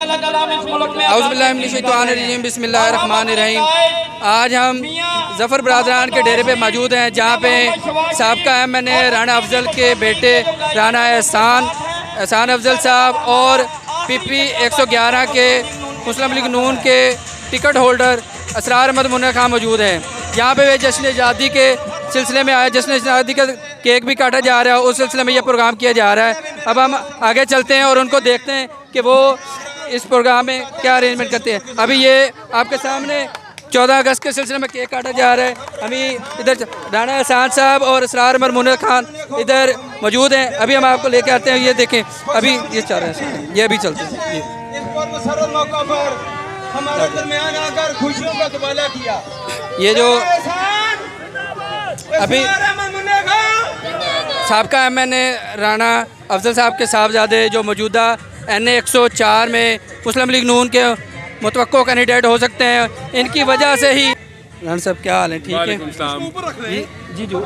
औज़ुबिल्लाहिमिनश्शैतानिर्रजीम बिस्मिल्लाहिर्रहमानिर्रहीम। आज हम ज़फ़र बरादरान के डेरे पे मौजूद हैं, जहाँ पे साबका MNA राना अफजल के बेटे राना एहसान अफजल साहब और PP 111 के मुस्लिम लीग नून के टिकट होल्डर असरार अहमद मुन्ना खान मौजूद हैं। यहाँ पे वे जश्न आज़ादी के सिलसिले में आए, जश्न आज़ादी का केक भी काटा जा रहा है, उस सिलसिले में यह प्रोग्राम किया जा रहा है। अब हम आगे चलते हैं और उनको देखते हैं कि वो इस प्रोग्राम में क्या अरेंजमेंट करते हैं। अभी ये आपके सामने 14 अगस्त के सिलसिले में केक काटा जा रहा है। अभी इधर राना एहसान साहब और असरार अहमद मुन्ना खान इधर मौजूद हैं। अभी हम आपको लेके आते हैं, ये देखें अभी ये चल रहे हैं, ये अभी चलते हैं। हमारे दरमियान आकर खुशियों का दुबाला किया। ये जो अभी साबका MNA राना अफजल साहब के साहबजादे जो मौजूदा NA 104 में मुस्लिम लीग नून के मुतवक्को कैंडिडेट हो सकते हैं, इनकी वजह से ही। राना साहब क्या हाल है? ठीक है जी जो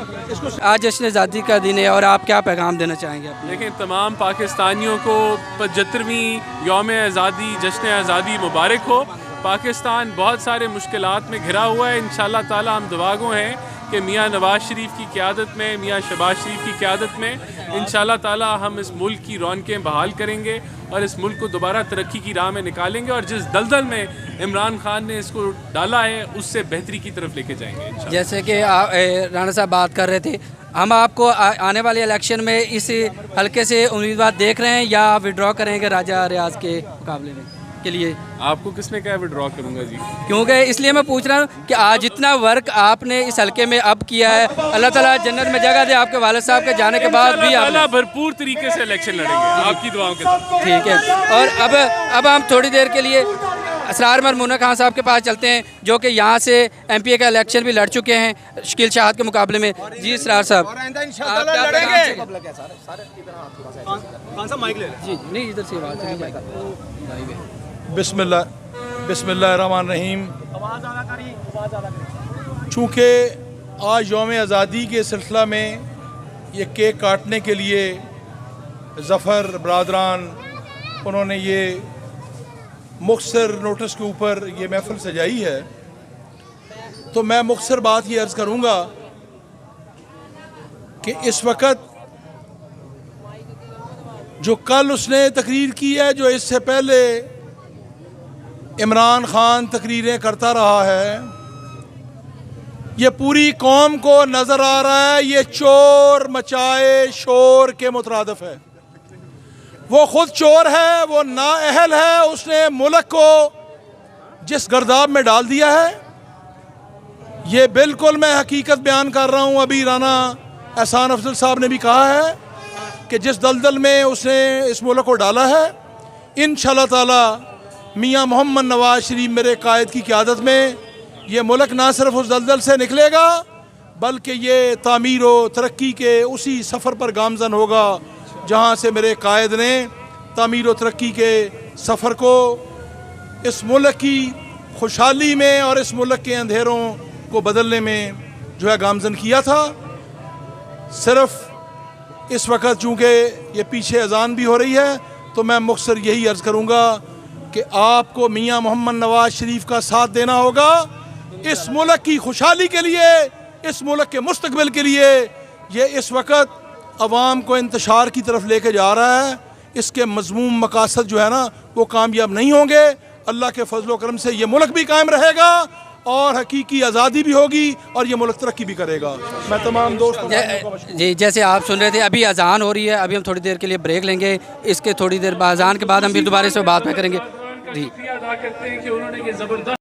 आज जश्न आज़ादी का दिन है और आप क्या पैगाम देना चाहेंगे? देखिए, तमाम पाकिस्तानियों को 75वीं यौम आज़ादी जश्न आज़ादी मुबारक हो। पाकिस्तान बहुत सारे मुश्किलात में घिरा हुआ है। इंशाअल्लाह ताला हम दुआगो हैं कि मियाँ नवाज़ शरीफ की क़यादत में, मियाँ शहबाज शरीफ की क़यादत में इंशाअल्लाह ताला हम इस मुल्क की रौनकें बहाल करेंगे और इस मुल्क को दोबारा तरक्की की राह में निकालेंगे और जिस दलदल में इमरान खान ने इसको डाला है उससे बेहतरी की तरफ लेके जाएंगे। जैसे कि राना साहब बात कर रहे थे, हम आपको आने वाले इलेक्शन में इस हल्के से उम्मीदवार देख रहे हैं या विड्रॉ करेंगे राजा रियाज के मुकाबले में के लिए? आपको किसने कहा विड्रॉ करूंगा जी? क्योंकि इसलिए मैं पूछ रहा हूँ कि आज जितना वर्क आपने इस हल्के में अब किया है, अल्लाह ताला जन्नत में जगह दे। आपके वालिद साहब के जाने के बाद भी आप भरपूर तरीके से इलेक्शन लड़ेंगे आपकी दुआओं के साथ। ठीक है। और अब हम थोड़ी देर के लिए असरार अहमद मुन्ना खान साहब के पास चलते हैं, जो कि यहाँ से MPA का इलेक्शन भी लड़ चुके हैं शकील शाहद के मुकाबले में। जी असरार साहब, जी नहीं इधर से बात बिस्मिल्लाहिर्रहमानिर्रहीम। चूँकि आज यौम आज़ादी के सिलसिला में ये केक काटने के लिए ज़फ़र बरादरान उन्होंने ये मुख्तसर नोटिस के ऊपर ये महफ़िल सजाई है, तो मैं मुख्तसर बात ये अर्ज़ करूँगा कि इस वक्त जो कल उसने तकरीर की है, जो इससे पहले इमरान खान तकरीरें करता रहा है, ये पूरी कौम को नज़र आ रहा है ये चोर मचाए शोर के मुतरादिफ है। वो खुद चोर है, वो नाअहल है, उसने मुल्क को जिस गर्दाब में डाल दिया है। ये बिल्कुल मैं हकीकत बयान कर रहा हूँ। अभी राना एहसान अफजल साहब ने भी कहा है कि जिस दलदल में उसने इस मुल्क को डाला है, इंशाअल्लाह ताला मियाँ मोहम्मद नवाज शरीफ मेरे कायद की क़यादत में ये मुल्क ना सिर्फ उस दलदल से निकलेगा बल्कि ये तामीर व तरक्की के उसी सफ़र पर गामज़न होगा जहाँ से मेरे कायद ने तामीर व तरक्की के सफ़र को इस मुल्क की खुशहाली में और इस मुल्क के अंधेरों को बदलने में जो है गामज़न किया था। सिर्फ़ इस वक्त चूँकि ये पीछे अजान भी हो रही है, तो मैं मुख्तसर यही अर्ज़ करूँगा कि आपको मियाँ मोहम्मद नवाज शरीफ का साथ देना होगा इस मुल्क की खुशहाली के लिए, इस मुल्क के मुस्तकबिल के लिए। ये इस वक्त अवाम को इंतशार की तरफ लेके जा रहा है। इसके मज़मूम मकासद जो है ना वो कामयाब नहीं होंगे। अल्लाह के फजल करम से ये मुल्क भी कायम रहेगा और हकीकी आज़ादी भी होगी और ये मुल्क तरक्की भी करेगा। मैं तमाम दोस्तों जी, जैसे आप सुन रहे थे, अभी अजान हो रही है, अभी हम थोड़ी देर के लिए ब्रेक लेंगे। इसके थोड़ी देर बाद अजान के बाद हम फिर दोबारा इस पर बात करेंगे। जी, अदा करते हैं कि उन्होंने ये ज़बरदस्त